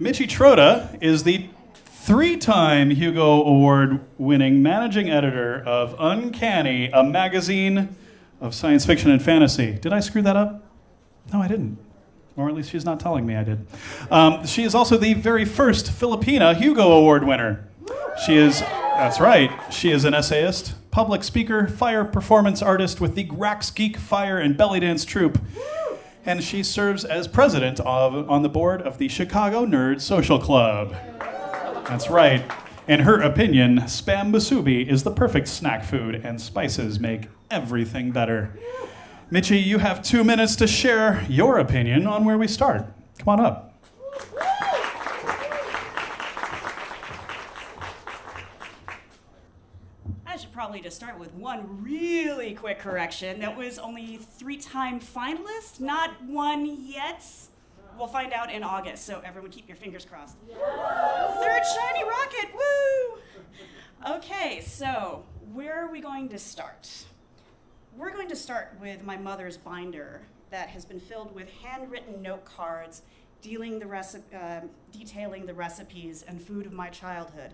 Michi Trota is the three-time Hugo Award-winning managing editor of Uncanny, a magazine of science fiction and fantasy. Did I screw that up? No, I didn't. Or at least she's not telling me I did. She is also the very first Filipina Hugo Award winner. That's right, she is an essayist, public speaker, fire performance artist with the Grax Geek Fire and Belly Dance Troupe. And she serves as president on the board of the Chicago Nerd Social Club. That's right. In her opinion, Spam musubi is the perfect snack food, and spices make everything better. Michi, you have 2 minutes to share your opinion on where we start. Come on up. I should probably just start with one really quick correction. That was only 3-time finalist, not one yet. We'll find out in August, so everyone keep your fingers crossed. Third shiny rocket, woo! Okay, so where are we going to start? We're going to start with my mother's binder that has been filled with handwritten note cards detailing the recipes and food of my childhood.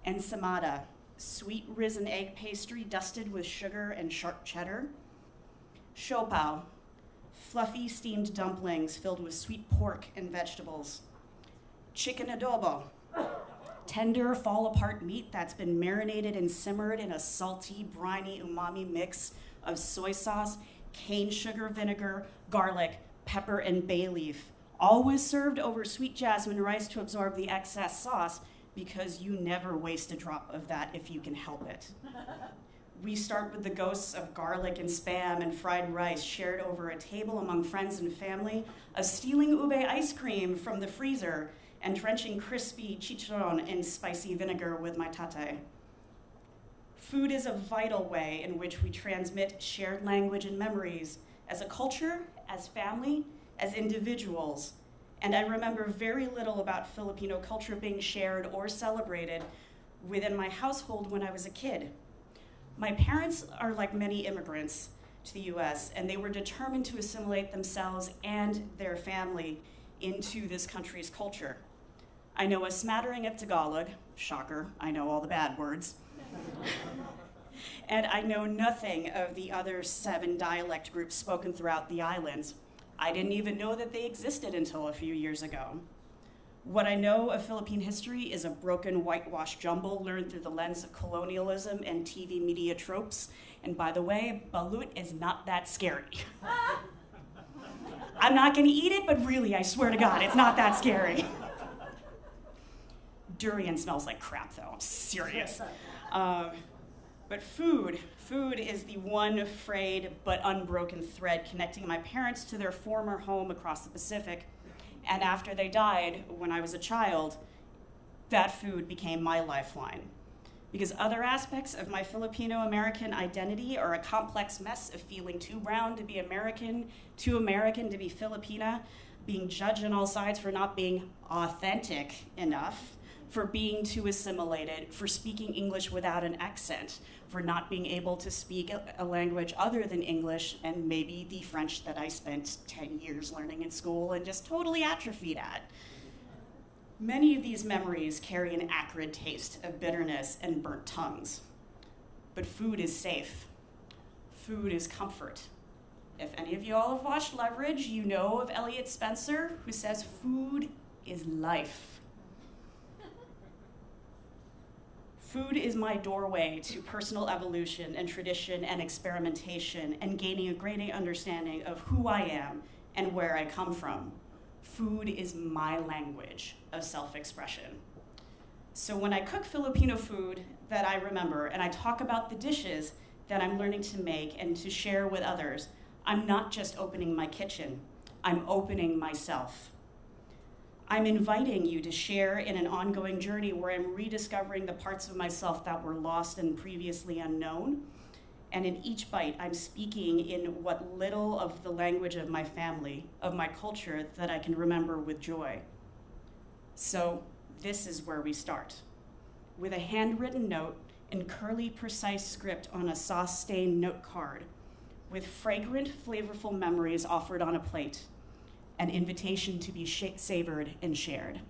Ensamada, sweet risen egg pastry dusted with sugar and sharp cheddar. Siopao, fluffy steamed dumplings filled with sweet pork and vegetables. Chicken adobo, tender fall-apart meat that's been marinated and simmered in a salty, briny umami mix of soy sauce, cane sugar vinegar, garlic, pepper, and bay leaf, always served over sweet jasmine rice to absorb the excess sauce, because you never waste a drop of that if you can help it. We start with the ghosts of garlic and Spam and fried rice shared over a table among friends and family, of stealing ube ice cream from the freezer, and drenching crispy chicharron in spicy vinegar with my tate. Food is a vital way in which we transmit shared language and memories as a culture, as family, as individuals. And I remember very little about Filipino culture being shared or celebrated within my household when I was a kid. My parents are like many immigrants to the US, and they were determined to assimilate themselves and their family into this country's culture. I know a smattering of Tagalog, shocker, I know all the bad words. And I know nothing of the other 7 dialect groups spoken throughout the islands. I didn't even know that they existed until a few years ago. What I know of Philippine history is a broken whitewash jumble learned through the lens of colonialism and TV media tropes. And by the way, balut is not that scary. I'm not gonna eat it, but really, I swear to God, it's not that scary. Durian smells like crap though, I'm serious. But food is the one frayed but unbroken thread connecting my parents to their former home across the Pacific. And after they died, when I was a child, that food became my lifeline. Because other aspects of my Filipino-American identity are a complex mess of feeling too brown to be American, too American to be Filipina, being judged on all sides for not being authentic enough, for being too assimilated, for speaking English without an accent, for not being able to speak a language other than English and maybe the French that I spent 10 years learning in school and just totally atrophied at. Many of these memories carry an acrid taste of bitterness and burnt tongues. But food is safe. Food is comfort. If any of you all have watched Leverage, you know of Elliot Spencer, who says food is life. Food is my doorway to personal evolution and tradition and experimentation and gaining a greater understanding of who I am and where I come from. Food is my language of self-expression. So when I cook Filipino food that I remember and I talk about the dishes that I'm learning to make and to share with others, I'm not just opening my kitchen, I'm opening myself. I'm inviting you to share in an ongoing journey where I'm rediscovering the parts of myself that were lost and previously unknown. And in each bite, I'm speaking in what little of the language of my family, of my culture, that I can remember with joy. So this is where we start. With a handwritten note in curly, precise script on a sauce-stained note card, with fragrant, flavorful memories offered on a plate. an invitation to be savored and shared.